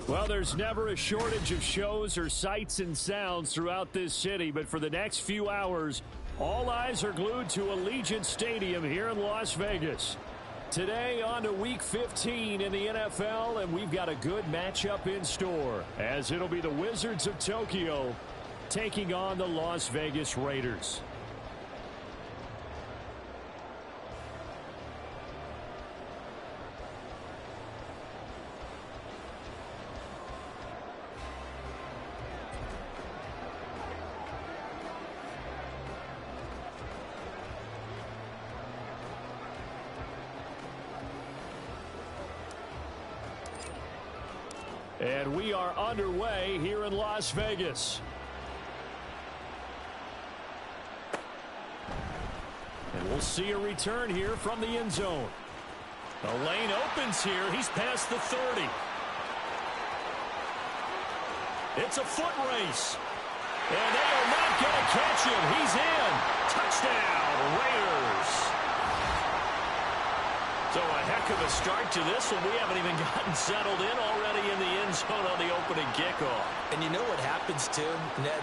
Well, there's never a shortage of shows or sights and sounds throughout this city, but for the next few hours, all eyes are glued to Allegiant Stadium here in Las Vegas. Today on to Week 15 in the NFL, and we've got a good matchup in store, as it'll be the Wizards of Tokyo taking on the Las Vegas Raiders. And we are underway here in Las Vegas. And we'll see a return here from the end zone. The lane opens here. He's past the 30. It's a foot race. And they are not going to catch him. He's in. Touchdown, Raiders. So a heck of a start to this one. We haven't even gotten settled in already in the end zone on the opening kickoff. And you know what happens, too?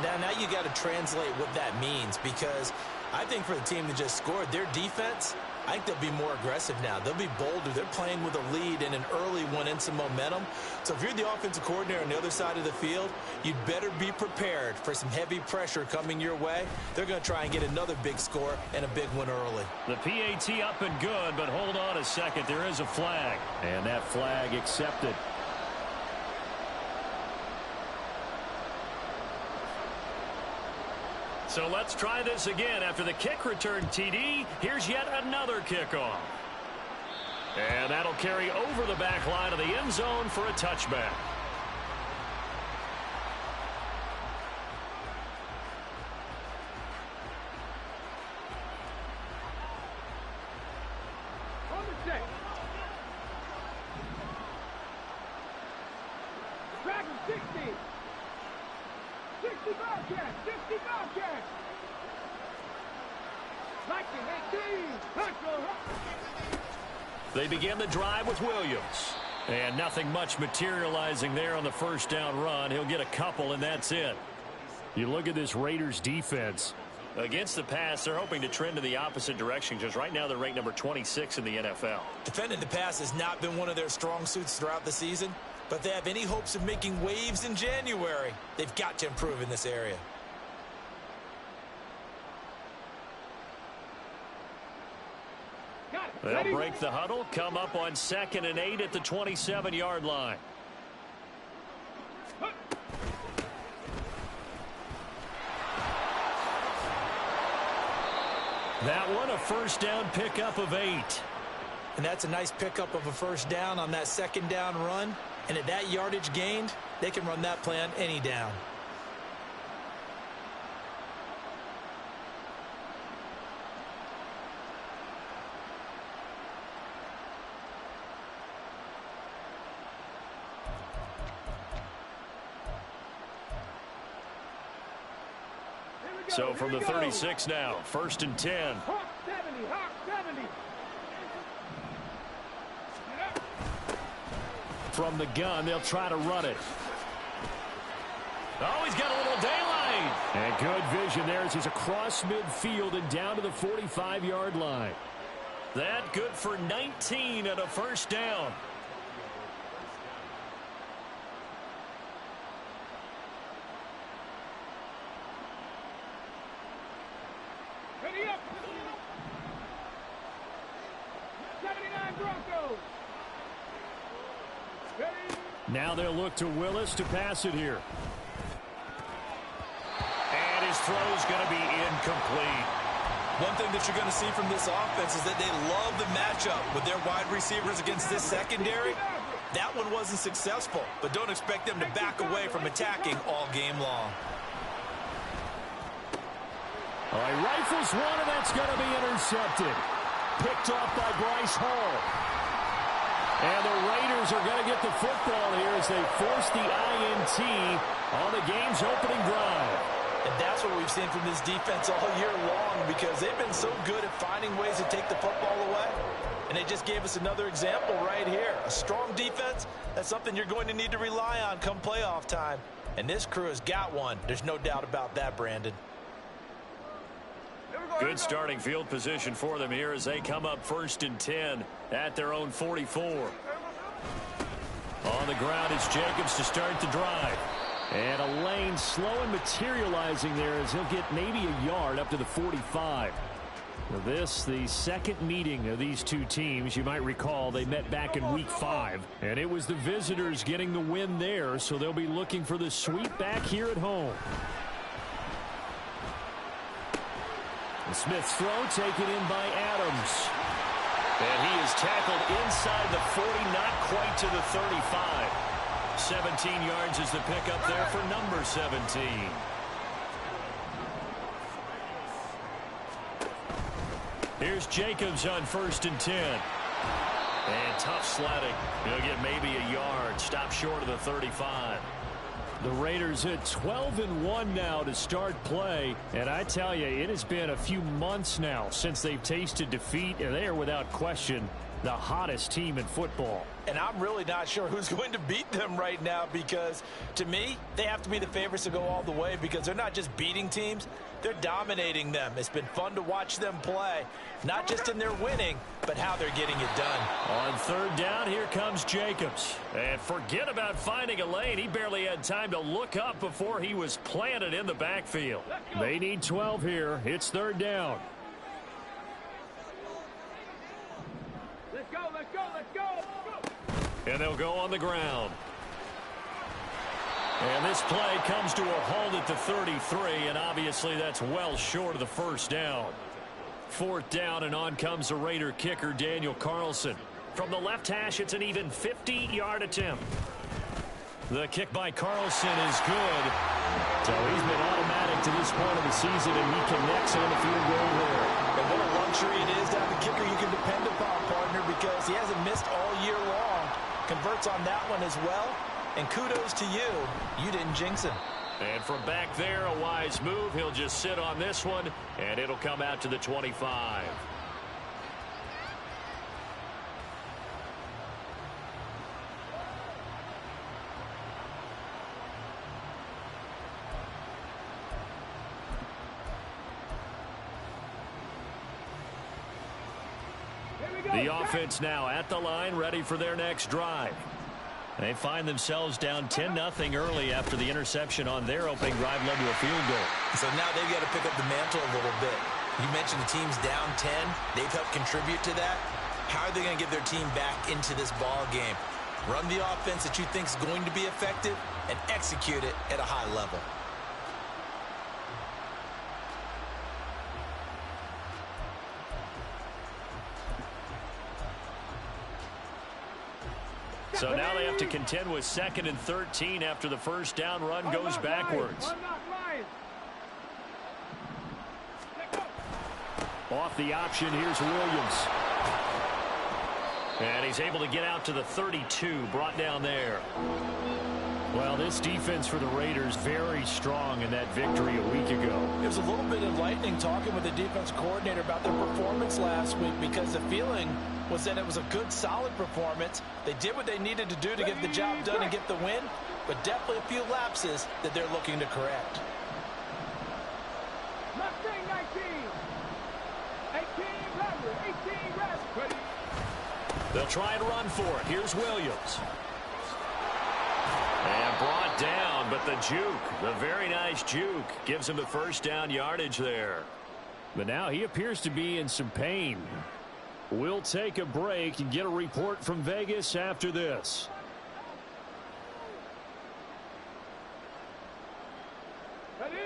Now you got to translate what that means, because I think for the team that just scored, their defense, I think they'll be more aggressive now. They'll be bolder. They're playing with a lead and an early one and some momentum. So if you're the offensive coordinator on the other side of the field, you'd better be prepared for some heavy pressure coming your way. They're going to try and get another big score and a big one early. The PAT up and good, but hold on a second. There is a flag, and that flag accepted. So let's try this again. After the kick return TD, here's yet another kickoff. And that'll carry over the back line of the end zone for a touchback. They begin the drive with Williams. And nothing much materializing there on the first down run. He'll get a couple, and that's it. You look at this Raiders defense. Against the pass, they're hoping to trend in the opposite direction, because right now they're ranked number 26 in the NFL. Defending the pass has not been one of their strong suits throughout the season, but if they have any hopes of making waves in January, they've got to improve in this area. They'll break the huddle, come up on 2nd and 8 at the 27-yard line. That one, a first down pickup of 8. And that's a nice pickup of a first down on that second down run. And at that yardage gained, they can run that play on any down. So from the 36 now, 1st and 10. From the gun, they'll try to run it. Oh, he's got a little daylight. And good vision there as he's across midfield and down to the 45-yard line. That good for 19 and a first down. Now they'll look to Willis to pass it here. And his throw's going to be incomplete. One thing that you're going to see from this offense is that they love the matchup with their wide receivers against this secondary. That one wasn't successful, but don't expect them to back away from attacking all game long. All right, rifles one, and that's going to be intercepted. Picked off by Bryce Hall. And the Raiders are going to get the football here as they force the INT on the game's opening drive. And that's what we've seen from this defense all year long, because they've been so good at finding ways to take the football away. And they just gave us another example right here. A strong defense, that's something you're going to need to rely on come playoff time. And this crew has got one. There's no doubt about that, Brandon. Good starting field position for them here as they come up 1st and 10 at their own 44. On the ground is Jacobs to start the drive. And a lane slow and materializing there as he'll get maybe a yard up to the 45. This, the second meeting of these two teams. You might recall they met back in week 5. And it was the visitors getting the win there, so they'll be looking for the sweep back here at home. And Smith's throw taken in by Adams. And he is tackled inside the 40, not quite to the 35. 17 yards is the pickup there for number 17. Here's Jacobs on 1st and 10. And tough sledding. He'll get maybe a yard. Stop short of the 35. The Raiders at 12-1 now to start play. And I tell you, it has been a few months now since they've tasted defeat. And they are without question the hottest team in football. And I'm really not sure who's going to beat them right now because, to me, they have to be the favorites to go all the way because they're not just beating teams, they're dominating them. It's been fun to watch them play, not just in their winning, but how they're getting it done. On 3rd down, here comes Jacobs. And forget about finding a lane. He barely had time to look up before he was planted in the backfield. They need 12 here. It's 3rd down. And they'll go on the ground. And this play comes to a halt at the 33, and obviously that's well short of the 1st down. 4th down, and on comes the Raider kicker, Daniel Carlson. From the left hash, it's an even 50-yard attempt. The kick by Carlson is good. So he's been automatic to this point of the season, and he connects on the field goal there. And what a luxury it is to have a kicker you can depend upon, partner, because he hasn't missed all year long. Converts on that one as well. And kudos to you. You didn't jinx him. And from back there, a wise move. He'll just sit on this one, and it'll come out to the 25. The offense now at the line, ready for their next drive. They find themselves down 10-0 early after the interception on their opening drive led to a field goal. So now they've got to pick up the mantle a little bit. You mentioned the team's down 10. They've helped contribute to that. How are they going to get their team back into this ball game? Run the offense that you think is going to be effective and execute it at a high level. So now they have to contend with 2nd and 13 after the 1st down run goes backwards. Off the option, here's Williams. And he's able to get out to the 32, brought down there. Well, this defense for the Raiders very strong in that victory a week ago. It was a little bit enlightening talking with the defense coordinator about their performance last week because the feeling was that it was a good, solid performance. They did what they needed to do to get the job done and get the win, but definitely a few lapses that they're looking to correct. Mustang 19. 18 ready. They'll try and run for it. Here's Williams. And brought down, but the juke, the very nice juke, gives him the 1st down yardage there. But now he appears to be in some pain. We'll take a break and get a report from Vegas after this.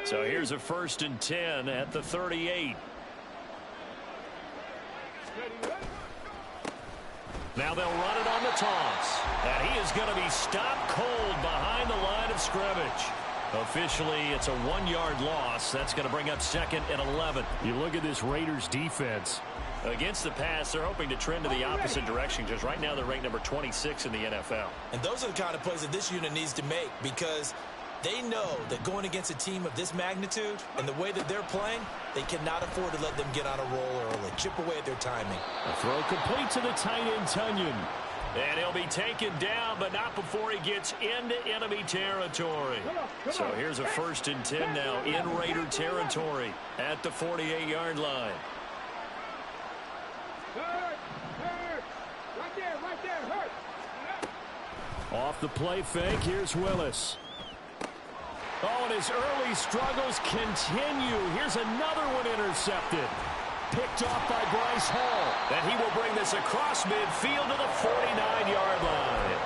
So here's a 1st and 10 at the 38. Now they'll run it on the toss. And he is going to be stopped cold behind the line of scrimmage. Officially, it's a 1-yard loss. That's going to bring up 2nd and 11. You look at this Raiders defense. Against the pass, they're hoping to trend to the opposite direction because right now they're ranked number 26 in the NFL. And those are the kind of plays that this unit needs to make because They know that going against a team of this magnitude and the way that they're playing, they cannot afford to let them get on a roll early. Chip away at their timing. A throw complete to the tight end, Tunyon. And he'll be taken down, but not before he gets into enemy territory. So here's a 1st and 10 now in Raider territory at the 48-yard line. Right there, hurt. Off the play fake, here's Willis. Oh, and his early struggles continue. Here's another one intercepted. Picked off by Bryce Hall. And he will bring this across midfield to the 49-yard line.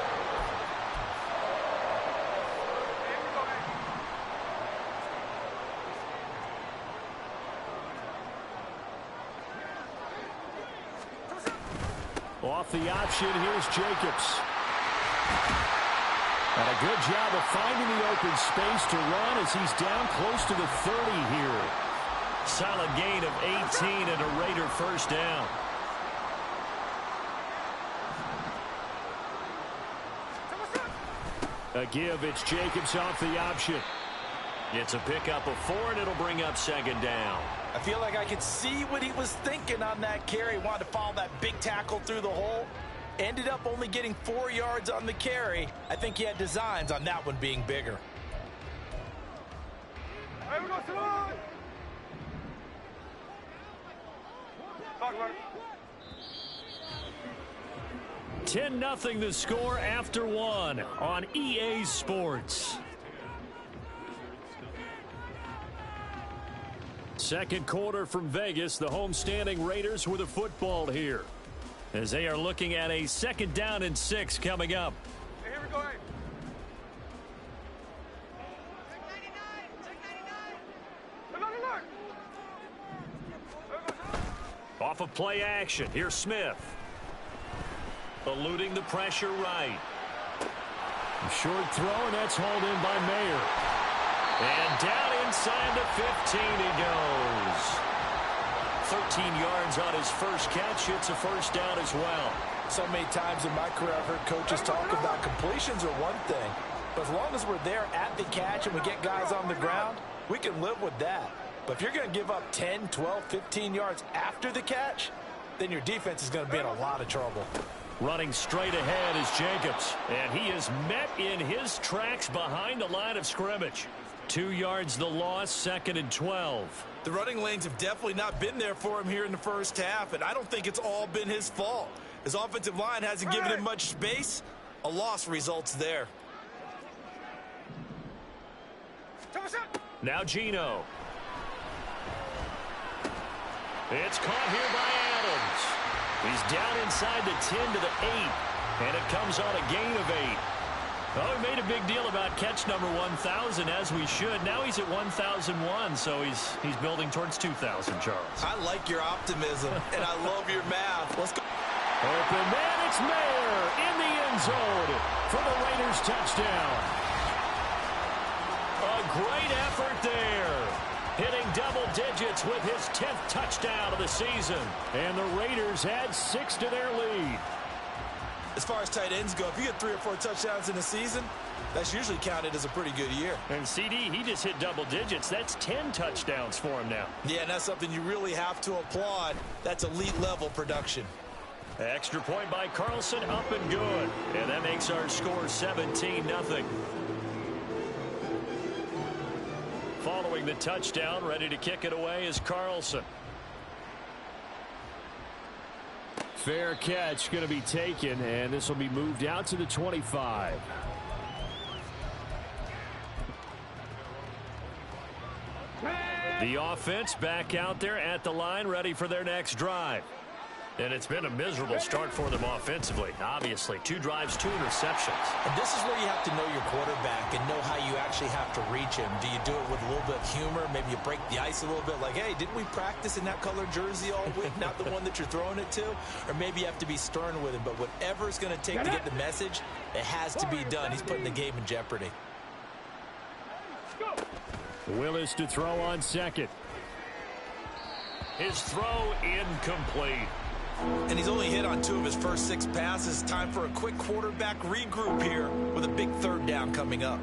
Off the option, here's Jacobs. And a good job of finding the open space to run as he's down close to the 30 here. Solid gain of 18 and a Raider 1st down. A give, it's Jacobs off the option. It's a pickup of 4, and it'll bring up 2nd down. I feel like I could see what he was thinking on that carry. Wanted to follow that big tackle through the hole. Ended up only getting 4 yards on the carry. I think he had designs on that one being bigger. Hey, we go, Simone! 10-0 the score after 1 on EA Sports. Second quarter from Vegas. The homestanding Raiders with a football here, as they are looking at a 2nd down and 6 coming up. Hey, here we go, hey. Off of play action, here's Smith. Eluding the pressure right. A short throw, and that's hauled in by Mayer. And down inside the 15 he goes. 13 yards on his first catch. It's a 1st down as well. So many times in my career I've heard coaches talk about completions are one thing. But as long as we're there at the catch and we get guys on the ground, we can live with that. But if you're going to give up 10, 12, 15 yards after the catch, then your defense is going to be in a lot of trouble. Running straight ahead is Jacobs. And he is met in his tracks behind the line of scrimmage. 2 yards the loss, 2nd and 12. The running lanes have definitely not been there for him here in the first half, and I don't think it's all been his fault. His offensive line hasn't given him much space. A loss results there. Now Geno. It's caught here by Adams. He's down inside the 10 to the 8, and it comes on a gain of 8. Well, we made a big deal about catch number 1,000, as we should. Now he's at 1,001, so he's building towards 2,000, Charles. I like your optimism, and I love your math. Let's go. Open man, it's Mayer in the end zone for the Raiders touchdown. A great effort there. Hitting double digits with his 10th touchdown of the season. And the Raiders add 6 to their lead. As far as tight ends go, if you get 3 or 4 touchdowns in a season, that's usually counted as a pretty good year. And CD, he just hit double digits. That's 10 touchdowns for him now. Yeah, and that's something you really have to applaud. That's elite level production. Extra point by Carlson, up and good. And that makes our score 17-0. Following the touchdown, ready to kick it away is Carlson. Fair catch going to be taken, and this will be moved out to the 25. The offense back out there at the line, ready for their next drive. And it's been a miserable start for them offensively. Obviously, 2 drives, 2 interceptions. And this is where you have to know your quarterback and know how you actually have to reach him. Do you do it with a little bit of humor? Maybe you break the ice a little bit, like, hey, didn't we practice in that colored jersey all week, not the one that you're throwing it to? Or maybe you have to be stern with him. But whatever it's going to take to get the message, it has to be done. He's putting the game in jeopardy. Willis to throw on second. His throw incomplete. And he's only hit on 2 of his first 6 passes. Time for a quick quarterback regroup here with a big 3rd down coming up.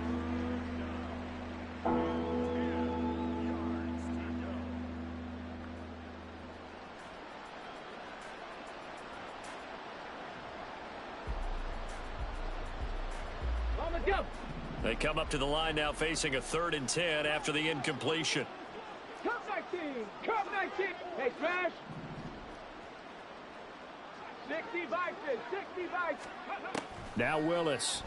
They come up to the line now facing a 3rd and 10 after the incompletion. Come 19! Come 19! Hey, Trash! 60 Vikings! 60 Vikings! Now Willis.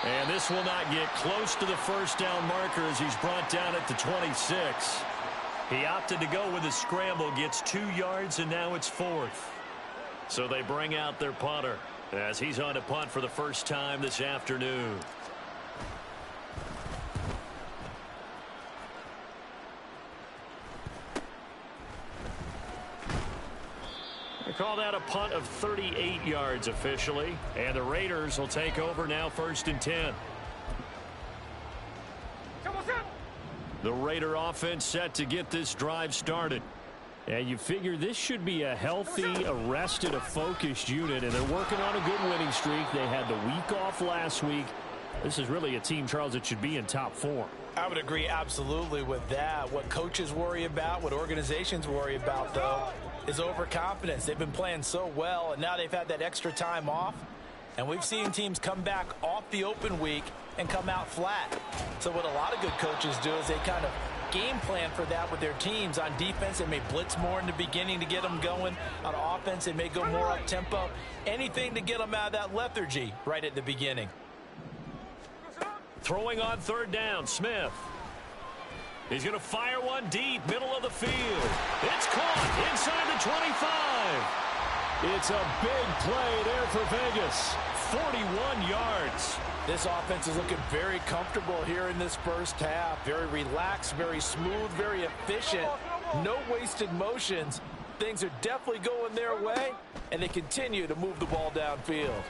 And this will not get close to the first down marker as he's brought down at the 26. He opted to go with a scramble, gets 2 yards, and now it's 4th. So they bring out their punter as he's on to punt for the first time this afternoon. They call that a punt of 38 yards officially, and the Raiders will take over now 1st and 10. The Raider offense set to get this drive started. And you figure this should be a healthy, arrested, a focused unit, and they're working on a good winning streak. They had the week off last week. This is really a team, Charles, that should be in top form. I would agree absolutely with that. What coaches worry about, what organizations worry about, though, is overconfidence. They've been playing so well, and now they've had that extra time off. And we've seen teams come back off the open week and come out flat. So what a lot of good coaches do is they kind of game plan for that with their teams. On defense, they may blitz more in the beginning to get them going. On offense, they may go more up-tempo. Anything to get them out of that lethargy right at the beginning. Throwing on 3rd down, Smith. He's going to fire one deep, middle of the field. It's caught inside the 25. It's a big play there for Vegas. 41 yards. This offense is looking very comfortable here in this first half. Very relaxed, very smooth, very efficient. No wasted motions. Things are definitely going their way, and they continue to move the ball downfield.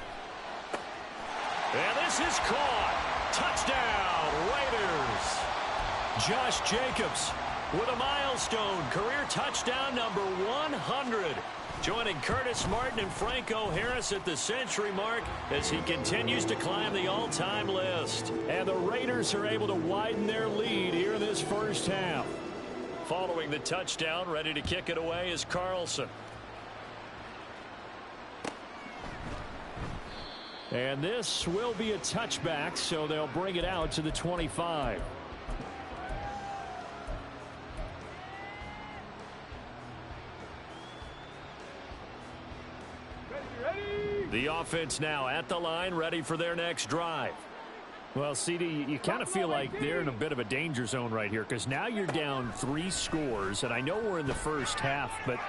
And this is caught. Touchdown, Raiders. Josh Jacobs with a milestone career touchdown number 100. Joining Curtis Martin and Franco Harris at the century mark as he continues to climb the all-time list. And the Raiders are able to widen their lead here in this first half. Following the touchdown, ready to kick it away is Carlson. And this will be a touchback, so they'll bring it out to the 25. The offense now at the line, ready for their next drive. Well, CD, you kind of feel like they're in a bit of a danger zone right here because now you're down 3 scores, and I know we're in the first half, but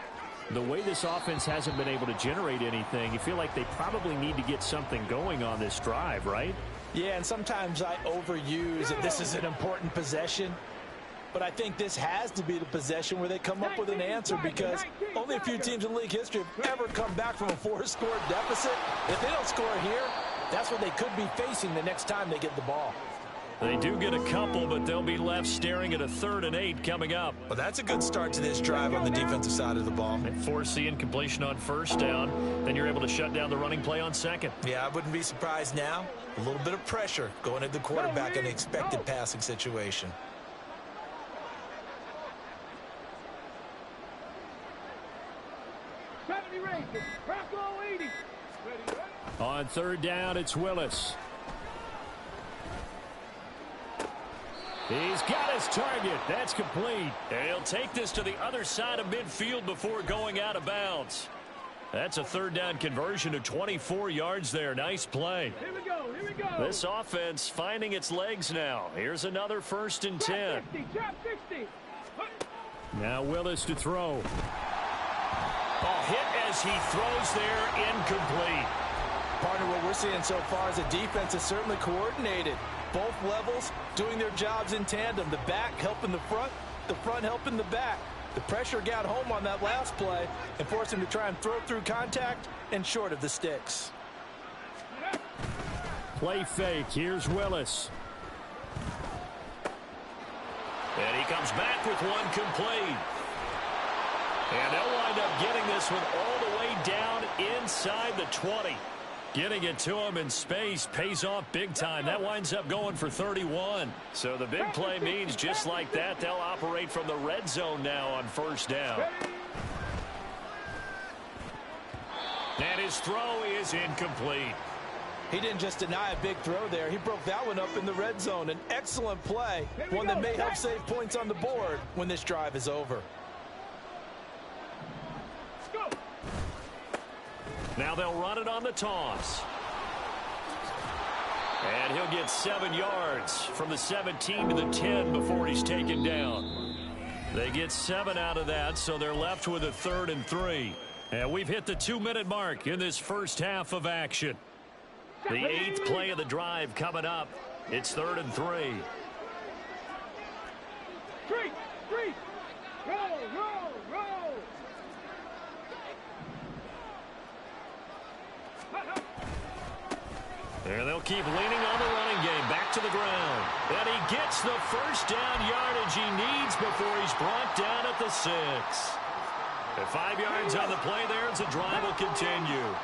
the way this offense hasn't been able to generate anything, you feel like they probably need to get something going on this drive, right? Yeah, and sometimes I overuse that this is an important possession. But I think this has to be the possession where they come up with an answer because only a few teams in league history have ever come back from a 4-score deficit. If they don't score here, that's what they could be facing the next time they get the ball. They do get a couple, but they'll be left staring at a 3rd and 8 coming up. Well, that's a good start to this drive on the defensive side of the ball. And force the incompletion on 1st down. Then you're able to shut down the running play on 2nd. Yeah, I wouldn't be surprised now. A little bit of pressure going at the quarterback in the expected passing situation. On 3rd down, it's Willis. He's got his target. That's complete. And he'll take this to the other side of midfield before going out of bounds. That's a 3rd down conversion of 24 yards there. Nice play. Here we go. Here we go. This offense finding its legs now. Here's another 1st and 10. Trap 60. Now Willis to throw. Ball hit as he throws there, incomplete. Partner, what we're seeing so far is the defense is certainly coordinated. Both levels doing their jobs in tandem. The back helping the front helping the back. The pressure got home on that last play and forced him to try and throw through contact and short of the sticks. Play fake. Here's Willis. And he comes back with one complete. And they'll wind up getting this one all the way down inside the 20. Getting it to him in space pays off big time. That winds up going for 31. So the big play means just like that, they'll operate from the red zone now on 1st down. And his throw is incomplete. He didn't just deny a big throw there. He broke that one up in the red zone. An excellent play, one that may help save points on the board when this drive is over. Now they'll run it on the toss. And he'll get 7 yards from the 17 to the 10 before he's taken down. They get 7 out of that, so they're left with a 3rd and 3. And we've hit the 2-minute mark in this first half of action. The 8th play of the drive coming up. It's 3rd and 3. Roll. And they'll keep leaning on the running game. Back to the ground. And he gets the first down yardage he needs before he's brought down at the 6. At 5 yards on the play there as the drive will continue.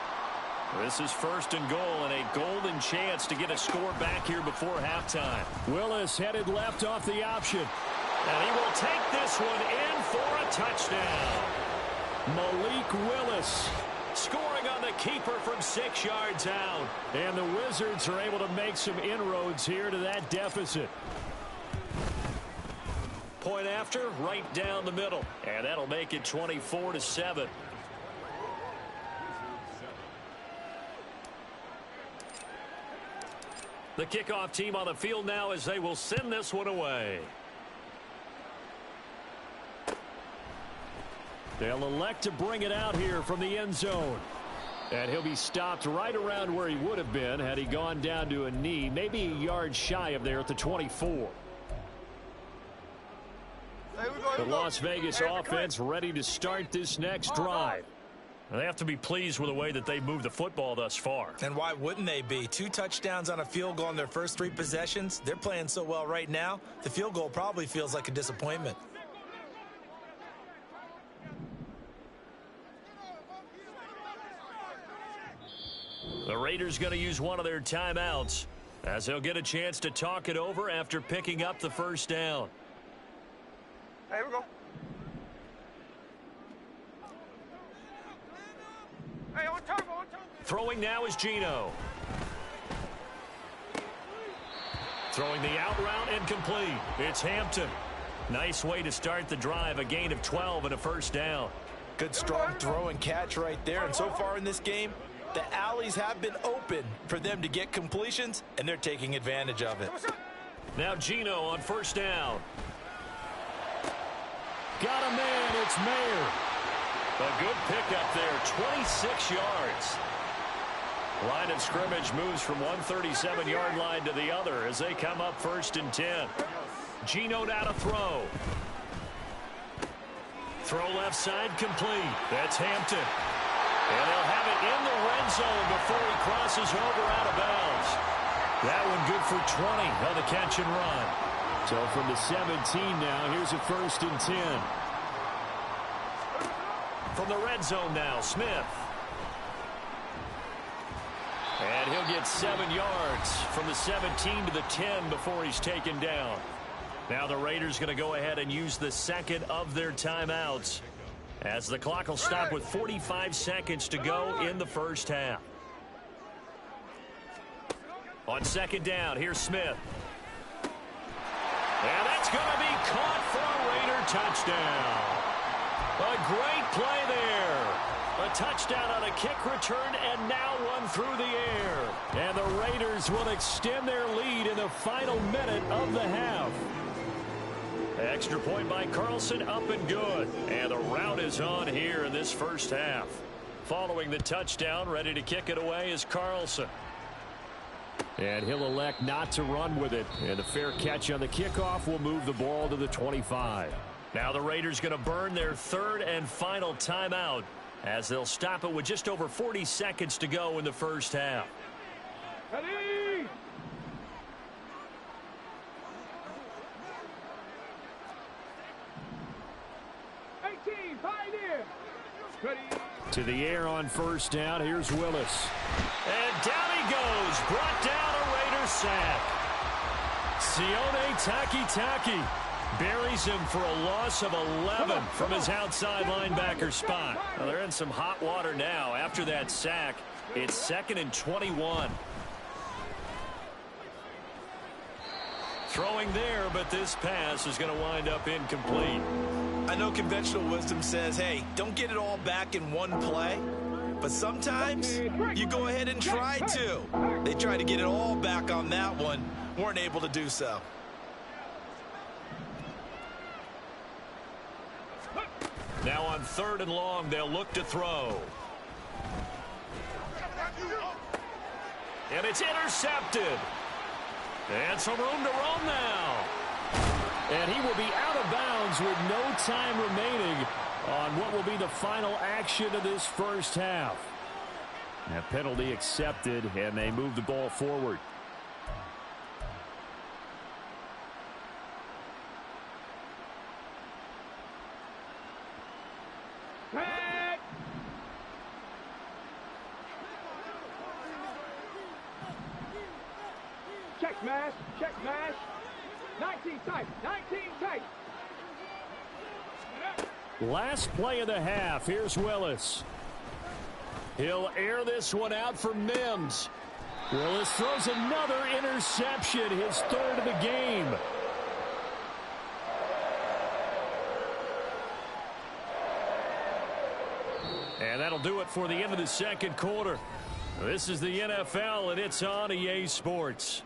This is 1st and goal and a golden chance to get a score back here before halftime. Willis headed left off the option. And he will take this one in for a touchdown. Malik Willis scoring on the keeper from 6 yards out. And the Wizards are able to make some inroads here to that deficit. Point after, right down the middle. And that'll make it 24-7. The kickoff team on the field now as they will send this one away. They'll elect to bring it out here from the end zone. And he'll be stopped right around where he would have been had he gone down to a knee, maybe a yard shy of there at the 24. The Las Vegas offense ready to start this next drive. They have to be pleased with the way that they moved the football thus far. And why wouldn't they be? 2 touchdowns on a field goal in their first 3 possessions. They're playing so well right now, the field goal probably feels like a disappointment. The Raiders going to use one of their timeouts as they'll get a chance to talk it over after picking up the first down. Hey, we go. Hey, on turbo. Throwing now is Geno. Throwing the out route incomplete. It's Hampton. Nice way to start the drive. A gain of 12 and a first down. Good strong throw and catch right there. And so far in this game, the alleys have been open for them to get completions, and they're taking advantage of it. Now Geno on first down. Got a man. It's Mayer. A good pickup there. 26 yards. Line of scrimmage moves from one 37-yard line to the other as they come up 1st and 10. Geno now to throw. Throw left side complete. That's Hampton. And they'll have it in the red zone before he crosses over out of bounds. That one good for 20 on the catch and run. So from the 17 now, here's a 1st and 10. From the red zone now, Smith. And he'll get 7 yards from the 17 to the 10 before he's taken down. Now the Raiders going to go ahead and use the second of their timeouts as the clock will stop with 45 seconds to go in the first half. On 2nd down, here's Smith. And that's going to be caught for a Raider touchdown. A great play there. A touchdown on a kick return and now one through the air. And the Raiders will extend their lead in the final minute of the half. Extra point by Carlson, up and good. And the route is on here in this first half. Following the touchdown, ready to kick it away is Carlson. And he'll elect not to run with it. And a fair catch on the kickoff will move the ball to the 25. Now the Raiders going to burn their 3rd and final timeout as they'll stop it with just over 40 seconds to go in the first half. Ready? Pioneer. Ready. To the air on first down. Here's Willis. And down he goes. Brought down a Raider sack. Sione Takitaki buries him for a loss of 11 from his outside linebacker spot. Well, they're in some hot water now. After that sack, it's 2nd and 21. Throwing there, but this pass is going to wind up incomplete. I know conventional wisdom says, hey, don't get it all back in one play. But sometimes you go ahead and try to. They tried to get it all back on that one. Weren't able to do so. Now on 3rd and long, they'll look to throw. And it's intercepted. And some room to roam now. And he will be out of bounds with no time remaining on what will be the final action of this first half. That penalty accepted, and they move the ball forward. Check smash, check smash. 19 tight, 19 tight. Last play of the half. Here's Willis. He'll air this one out for Mims. Willis throws another interception, his 3rd of the game. And that'll do it for the end of the 2nd quarter. This is the NFL, and it's on EA Sports.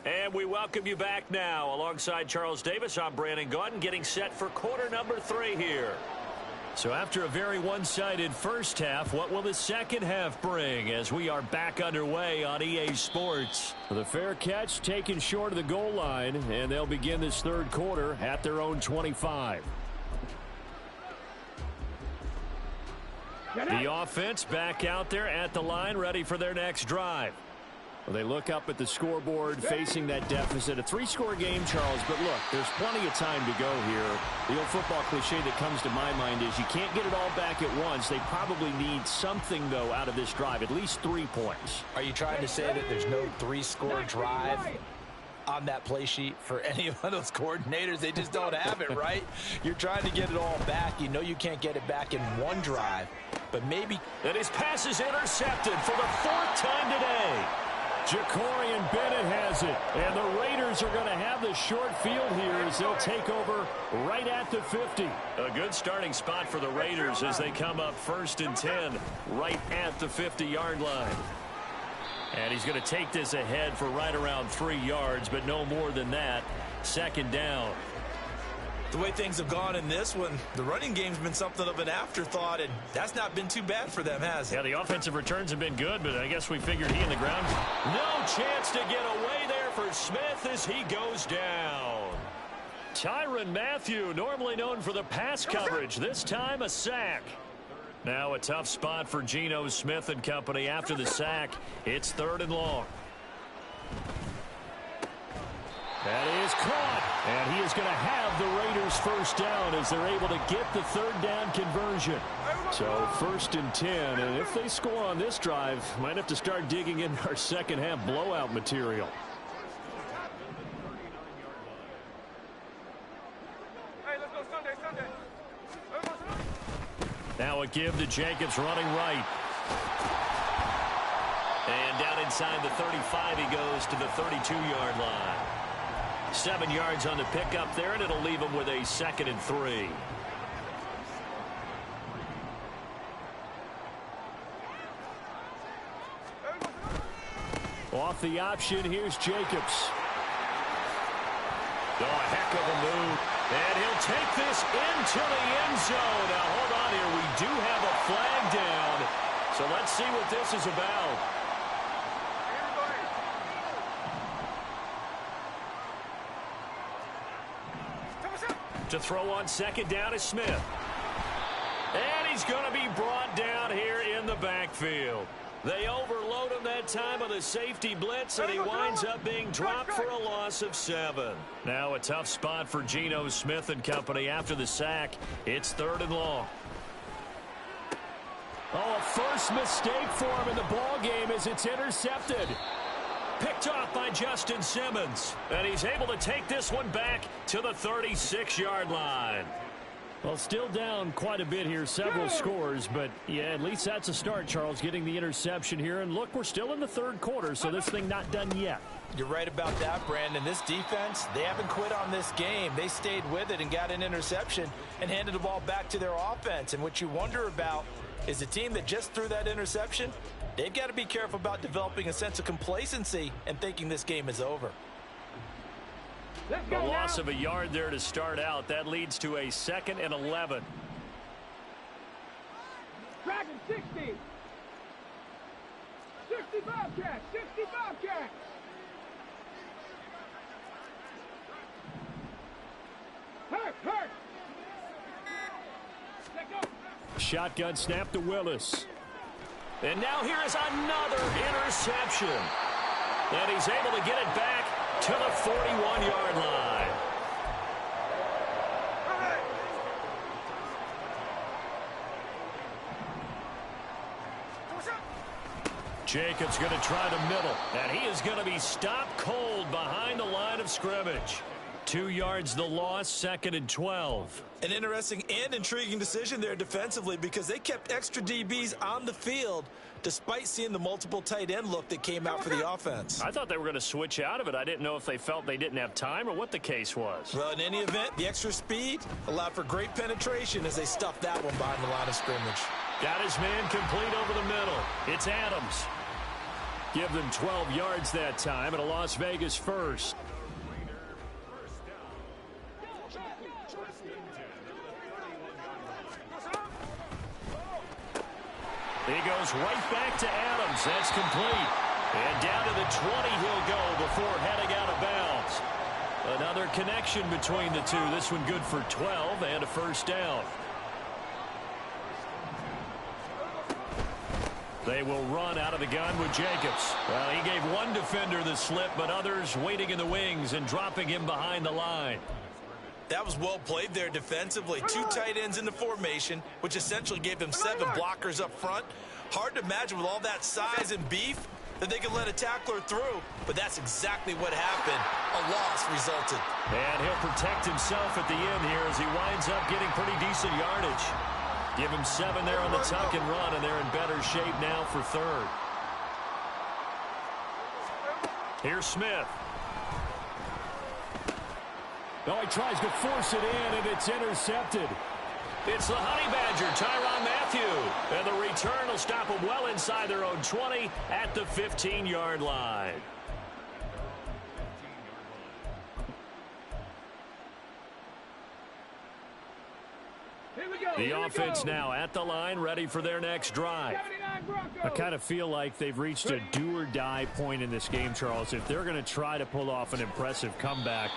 And we welcome you back now. Alongside Charles Davis, I'm Brandon Gaudin, getting set for quarter number 3 here. So after a very one-sided first half, what will the second half bring as we are back underway on EA Sports? The fair catch taken short of the goal line, and they'll begin this 3rd quarter at their own 25. The offense back out there at the line, ready for their next drive. Well, they look up at the scoreboard facing that deficit. A 3-score game, Charles, but look, there's plenty of time to go here. The old football cliche that comes to my mind is you can't get it all back at once. They probably need something, though, out of this drive, at least 3 points. Are you trying to say that there's no 3-score drive on that play sheet for any of those coordinators? They just don't have it, right? You're trying to get it all back. You know you can't get it back in one drive, but maybe. And his pass is intercepted for the 4th time today. Jacorian Bennett has it, and the Raiders are going to have the short field here as they'll take over right at the 50. A good starting spot for the Raiders as they come up 1st and 10 right at the 50-yard line. And he's going to take this ahead for right around 3 yards, but no more than that. 2nd down. The way things have gone in this one, the running game's been something of an afterthought, and that's not been too bad for them, has it? Yeah, the offensive returns have been good, but I guess we figured he in the ground. No chance to get away there for Smith as he goes down. Tyrann Mathieu, normally known for the pass coverage, this time a sack. Now a tough spot for Geno Smith and company after the sack. It's 3rd and long. That is caught, and he is going to have the Raiders 1st down as they're able to get the 3rd down conversion. So 1st and 10, and if they score on this drive, might have to start digging in our second half blowout material. Now a give to Jacobs running right. And down inside the 35 he goes to the 32-yard line. 7 yards on the pickup there, and it'll leave him with a 2nd and 3. Off the option, here's Jacobs. Oh, a heck of a move. And he'll take this into the end zone. Now, hold on here. We do have a flag down. So let's see what this is about. To throw on 2nd down is Smith. And he's going to be brought down here in the backfield. They overload him that time with a safety blitz, and he winds up being dropped for a loss of 7. Now a tough spot for Geno Smith and company after the sack. It's 3rd and long. Oh, a first mistake for him in the ball game as it's intercepted. picked off by Justin Simmons. And he's able to take this one back to the 36-yard line. Well, still down quite a bit here, several scores, but yeah, at least that's a start, Charles, getting the interception here. And look, we're still in the third quarter, so this thing not done yet. You're right about that, Brandon. This defense, they haven't quit on this game. They stayed with it and got an interception and handed the ball back to their offense. And what you wonder about is a team that just threw that interception, they've got to be careful about developing a sense of complacency and thinking this game is over. A loss of a yard there to start out. That leads to a 2nd and 11. Dragon 60. 65 catch. 65 catch. Hurt. Let go. Shotgun snap to Willis. And now here is another interception. And he's able to get it back to the 41-yard line. Jacobs going to try the middle, and he is going to be stopped cold behind the line of scrimmage. 2 yards the loss, 2nd and 12. An interesting and intriguing decision there defensively because they kept extra DBs on the field despite seeing the multiple tight end look that came out for the offense. I thought they were going to switch out of it. I didn't know if they felt they didn't have time or what the case was. Well, in any event, the extra speed allowed for great penetration as they stuffed that one behind the line of scrimmage. Got his man complete over the middle. It's Adams. Give them 12 yards that time and a Las Vegas first. He goes right back to Adams. That's complete. And down to the 20 he'll go before heading out of bounds. Another connection between the two. This one good for 12 and a first down. They will run out of the gun with Jacobs. Well, he gave one defender the slip, but others waiting in the wings and dropping him behind the line. That was well played there defensively. 2 tight ends in the formation, which essentially gave them 7 blockers up front. Hard to imagine with all that size and beef that they could let a tackler through, but that's exactly what happened. A loss resulted. And he'll protect himself at the end here as he winds up getting pretty decent yardage. Give him 7 there on the tuck and run, and they're in better shape now for 3rd. Here's Smith. Oh, he tries to force it in, and it's intercepted. It's the Honey Badger, Tyrann Mathieu. And the return will stop them well inside their own 20 at the 15-yard line. The offense now at the line, ready for their next drive. I kind of feel like they've reached a do-or-die point in this game, Charles. If they're going to try to pull off an impressive comeback,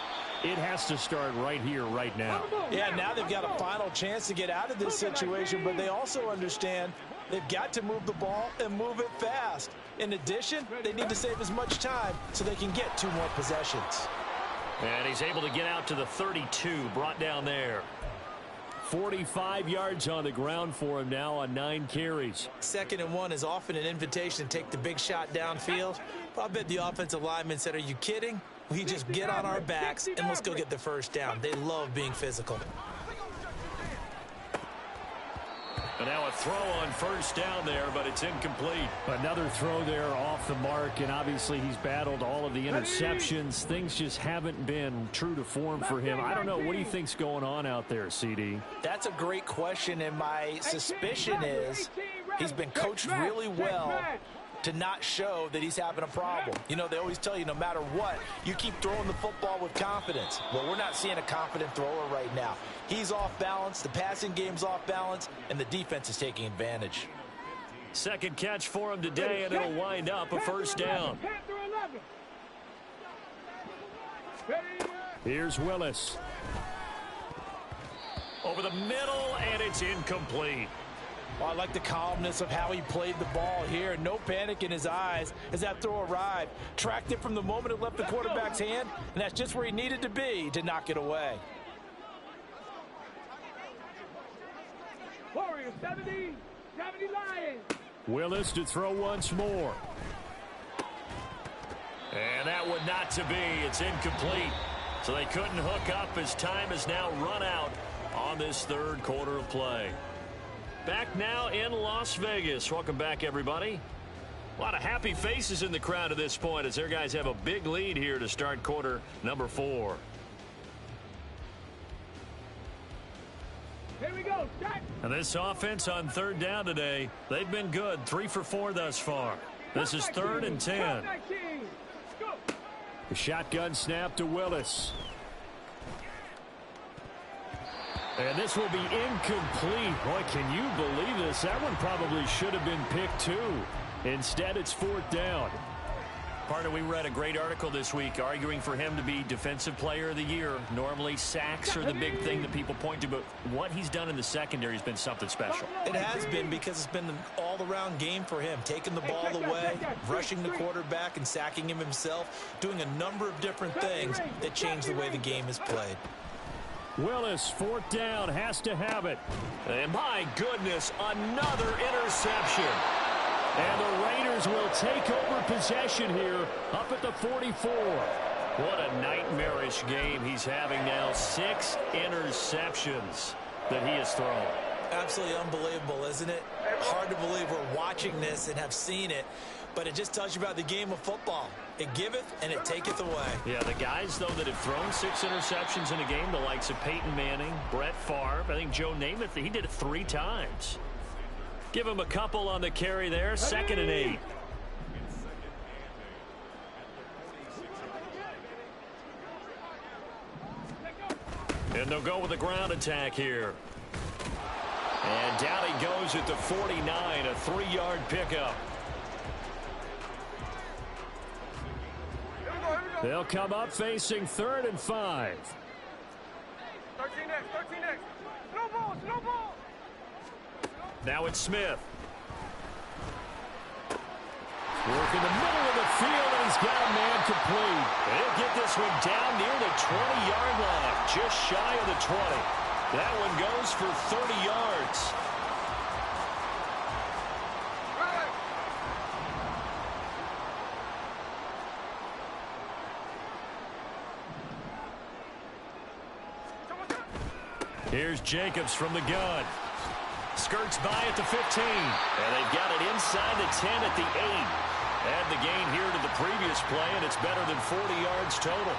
it has to start right here, right now. Yeah, now they've got a final chance to get out of this situation, but they also understand they've got to move the ball and move it fast. In addition, they need to save as much time so they can get 2 more possessions. And he's able to get out to the 32, brought down there. 45 yards on the ground for him now on 9 carries. 2nd and 1 is often an invitation to take the big shot downfield. I bet the offensive lineman said, "Are you kidding? We just get on our backs and let's go get the first down." They love being physical. And now a throw on first down there, but it's incomplete. Another throw there off the mark, and obviously he's battled all of the interceptions. Things just haven't been true to form for him. I don't know. What do you think's going on out there, CD? That's a great question, and my suspicion is he's been coached really well to not show that he's having a problem. You know, they always tell you no matter what, you keep throwing the football with confidence. Well, we're not seeing a confident thrower right now. He's off balance, the passing game's off balance, and the defense is taking advantage. 2nd catch for him today, and it'll wind up a first down. Here's Willis. Over the middle, and it's incomplete. Well, I like the calmness of how he played the ball here. No panic in his eyes as that throw arrived. Tracked it from the moment it left the quarterback's hand, and that's just where he needed to be to knock it away. Warriors 70 Lions. Willis to throw once more. And that would not to be. It's incomplete. So they couldn't hook up as time has now run out on this third quarter of play. Back now in Las Vegas. Welcome back, everybody. A lot of happy faces in the crowd at this point as their guys have a big lead here to start quarter number 4. Here we go. Start. And this offense on third down today, they've been good. 3 for 4 thus far. This is 3rd and 10. The shotgun snap to Willis. And this will be incomplete. Boy, can you believe this? That one probably should have been picked too. Instead, it's 4th down. Partner, we read a great article this week arguing for him to be Defensive Player of the Year. Normally, sacks are the big thing that people point to, but what he's done in the secondary has been something special. It has been because it's been an all-around game for him, taking the ball away, rushing the quarterback and sacking him himself, doing a number of different things that change the way the game is played. Willis, 4th down, has to have it. And my goodness, another interception. And the Raiders will take over possession here up at the 44. What a nightmarish game he's having now. 6 interceptions that he has thrown. Absolutely unbelievable, isn't it? Hard to believe we're watching this and have seen it, but it just tells you about the game of football. It giveth and it taketh away. Yeah, the guys, though, that have thrown 6 interceptions in a game, the likes of Peyton Manning, Brett Favre, I think Joe Namath, he did it 3 times. Give him a couple on the carry there. 2nd and 8. And they'll go with the ground attack here. And down he goes at the 49, a 3-yard pickup. They'll come up facing 3rd and 5. 13X. Slow ball. Now it's Smith. Work in the middle of the field, and he's got a man complete. And he'll get this one down near the 20-yard line, just shy of the 20. That one goes for 30 yards. Here's Jacobs from the gun. Skirts by at the 15. And they've got it inside the 10 at the 8. Add the gain here to the previous play, and it's better than 40 yards total.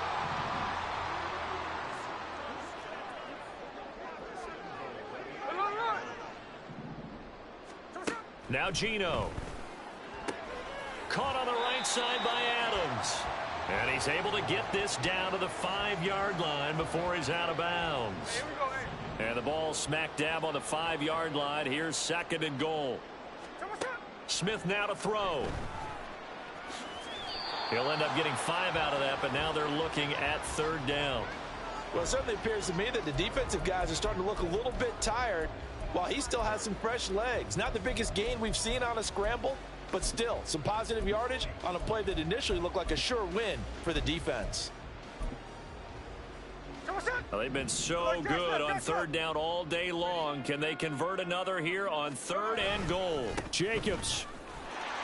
Now Geno. Caught on the right side by Adams. And he's able to get this down to the 5-yard line before he's out of bounds. And the ball smack dab on the 5-yard line. Here's 2nd and goal. Smith now to throw. He'll end up getting 5 out of that, but now they're looking at 3rd down. Well, it certainly appears to me that the defensive guys are starting to look a little bit tired while he still has some fresh legs. Not the biggest gain we've seen on a scramble, but still some positive yardage on a play that initially looked like a sure win for the defense. Well, they've been so good on 3rd down all day long. Can they convert another here on 3rd and goal? Jacobs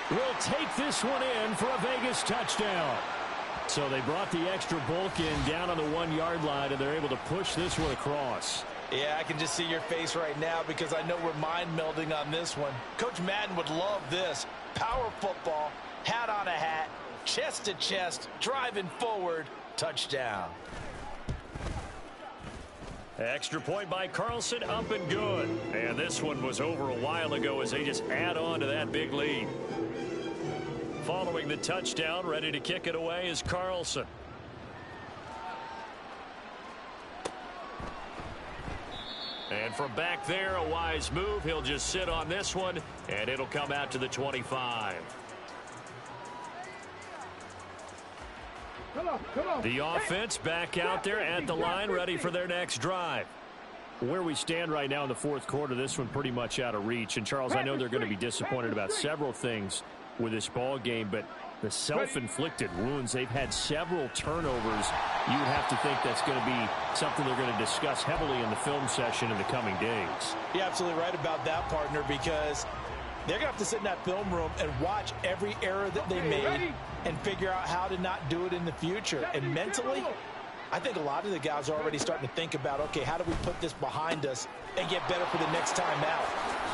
will take this one in for a Vegas touchdown. So they brought the extra bulk in down on the 1-yard line, and they're able to push this one across. Yeah, I can just see your face right now because I know we're mind melding on this one. Coach Madden would love this. Power football, hat on a hat, chest to chest, driving forward, touchdown. Extra point by Carlson, up and good. And this one was over a while ago as they just add on to that big lead. Following the touchdown, ready to kick it away is Carlson. And from back there, a wise move. He'll just sit on this one, and it'll come out to the 25. Come on. The offense back out there at the line, ready for their next drive. Where we stand right now in the 4th quarter, this one pretty much out of reach. And, Charles, I know they're going to be disappointed about several things with this ball game, but the self-inflicted wounds, they've had several turnovers. You would have to think that's going to be something they're going to discuss heavily in the film session in the coming days. You're absolutely right about that, partner, because they're going to have to sit in that film room and watch every error that they made and figure out how to not do it in the future. And mentally, I think a lot of the guys are already starting to think about, okay, how do we put this behind us and get better for the next time out?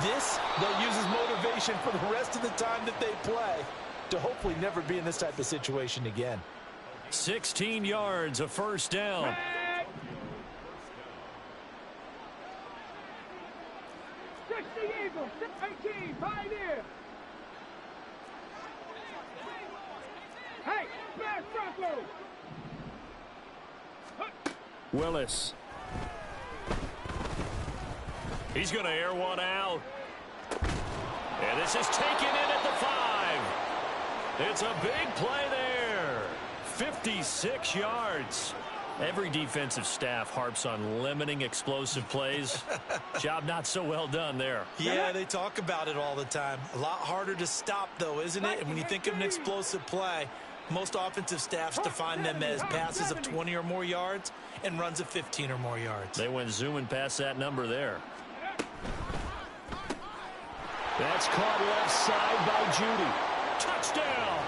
This, they'll use as motivation for the rest of the time that they play to hopefully never be in this type of situation again. 16 yards, a first down. Willis. He's going to air one out. And this is taken in at the 5. It's a big play there. 56 yards. Every defensive staff harps on limiting explosive plays. Job not so well done there. Yeah, they talk about it all the time. A lot harder to stop, though, isn't it? And when you think of an explosive play, most offensive staffs define them as passes of 20 or more yards and runs of 15 or more yards. They went zooming past that number there. That's caught left side by Judy. Touchdown!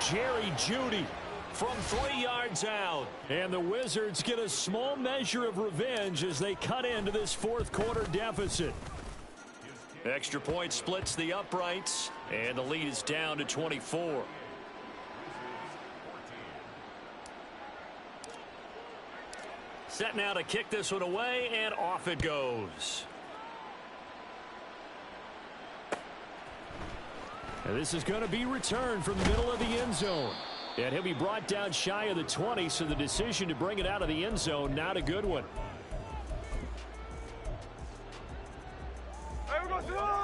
Jerry Judy from 3 yards out. And the Wizards get a small measure of revenge as they cut into this fourth quarter deficit. Extra point splits the uprights, and the lead is down to 24. Set now to kick this one away, and off it goes. And this is going to be returned from the middle of the end zone. And he'll be brought down shy of the 20, so the decision to bring it out of the end zone, not a good one.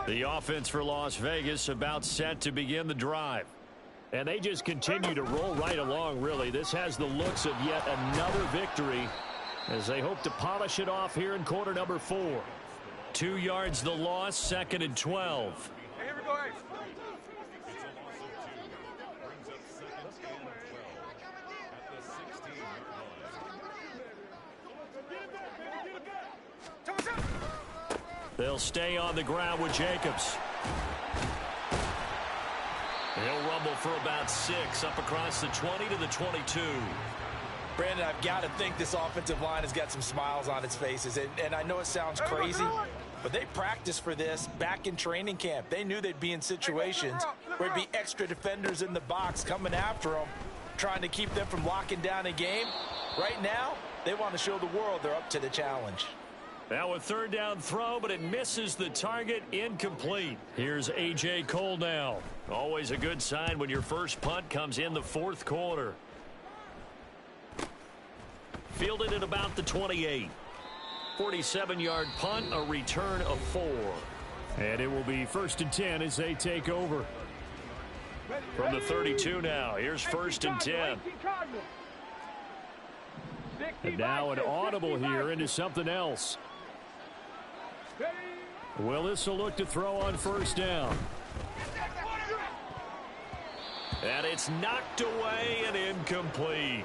The offense for Las Vegas about set to begin the drive. And they just continue to roll right along, really. This has the looks of yet another victory as they hope to polish it off here in quarter number 4. 2 yards the loss, 2nd and 12. Here we go, They'll stay on the ground with Jacobs. He'll rumble for about 6 up across the 20 to the 22. Brandon, I've got to think this offensive line has got some smiles on its faces. And I know it sounds crazy, but they practiced for this back in training camp. They knew they'd be in situations where there'd be extra defenders in the box coming after them, trying to keep them from locking down a game. Right now, they want to show the world they're up to the challenge. Now a third down throw, but it misses the target, incomplete. Here's A.J. Cole now. Always a good sign when your first punt comes in the fourth quarter. Fielded at about the 28. 47-yard punt, a return of 4. And it will be 1st and 10 as they take over. From the 32 now, here's 1st and 10. And now an audible here into something else. Willis will look to throw on 1st down. And it's knocked away and incomplete.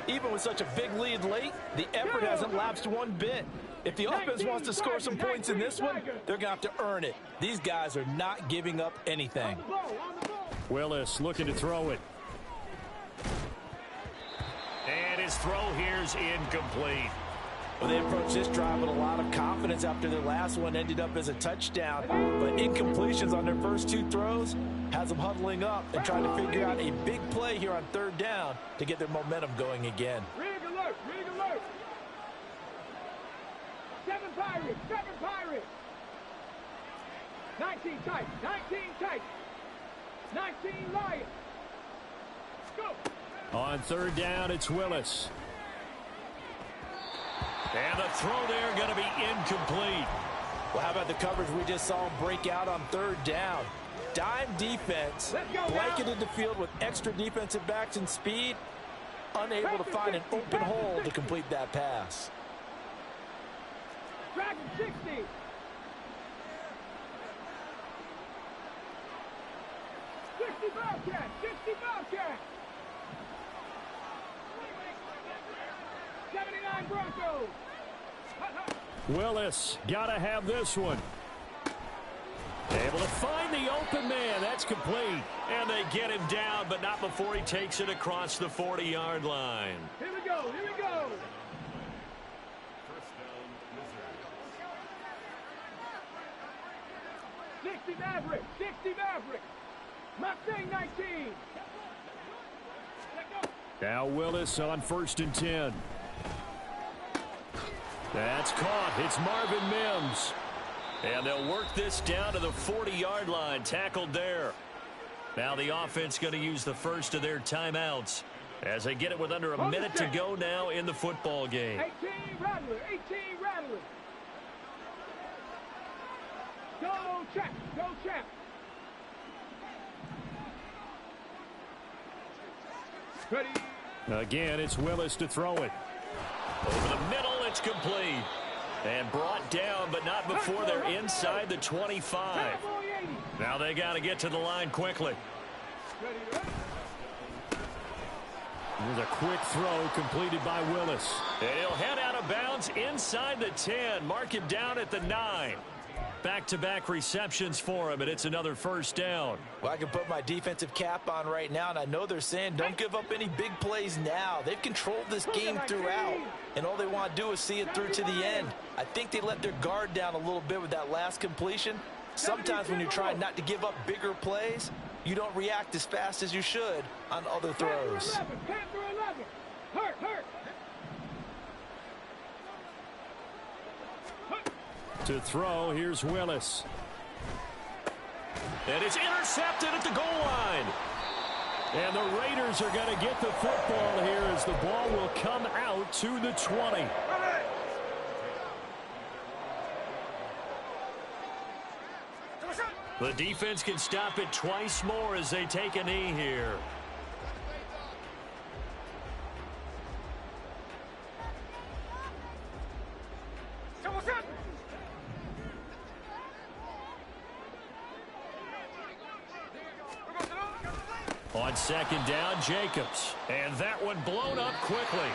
Even with such a big lead late, the effort hasn't lapsed one bit. If the offense wants to score some points in this one, they're going to have to earn it. These guys are not giving up anything. Willis looking to throw it. And his throw here's incomplete. Well, they approached this drive with a lot of confidence after their last one ended up as a touchdown. But incompletions on their first 2 throws has them huddling up and trying to figure out a big play here on 3rd down to get their momentum going again. Rig alert, rig alert. 7 Pirates, 7 Pirates. 19 tight, 19 tight. 19 Lions. Go. On 3rd down, it's Willis. And the throw there going to be incomplete. Well, how about the coverage we just saw him break out on 3rd down? Dime defense, blanketed the field with extra defensive backs and speed, unable to find an open hole to complete that pass. Dragon 60. 60 Bobcat, 60 Bobcat. 79 Broncos. Willis got to have this one. Able to find the open man. That's complete. And they get him down, but not before he takes it across the 40-yard line. Here we go. Here we go. First down, 60 Maverick. 60 Maverick. Mustang 19. Now Willis on 1st and 10. That's caught. It's Marvin Mims. And they'll work this down to the 40-yard line. Tackled there. Now the offense going to use the first of their timeouts as they get it with under a minute to go now in the football game. 18 Rattler. 18 Rattler. Go, Chap. Go, Chap. Ready. Again, it's Willis to throw it. Over the middle, it's complete. And brought down, but not before they're inside the 25. Now they got to get to the line quickly. Here's a quick throw completed by Willis. And he'll head out of bounds inside the 10. Mark him down at the 9. Back-to-back receptions for him, and it's another first down. Well, I can put my defensive cap on right now, and I know they're saying don't give up any big plays now. They've controlled this game throughout, and all they want to do is see it through to the end. I think they let their guard down a little bit with that last completion. Sometimes when you're trying not to give up bigger plays, you don't react as fast as you should on other throws. Panther 11. Hurt. To throw, here's Willis. And it's intercepted at the goal line. And the Raiders are going to get the football here as the ball will come out to the 20. The defense can stop it twice more as they take a knee here. On 2nd down, Jacobs. And that one blown up quickly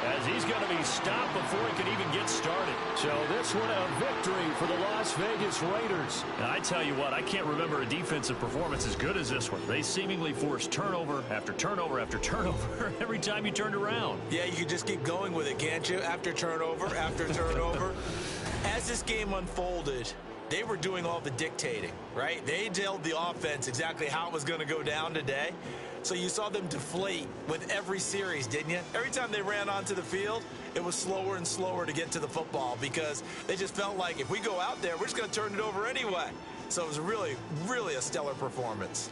as he's going to be stopped before he can even get started. So this one a victory for the Las Vegas Raiders. And I tell you what, I can't remember a defensive performance as good as this one. They seemingly forced turnover after turnover after turnover every time you turned around. Yeah, you can just keep going with it, can't you? After turnover, after turnover. As this game unfolded, they were doing all the dictating, right? They told the offense exactly how it was going to go down today. So you saw them deflate with every series, didn't you? Every time they ran onto the field, it was slower and slower to get to the football because they just felt like if we go out there, we're just going to turn it over anyway. So it was really, really a stellar performance.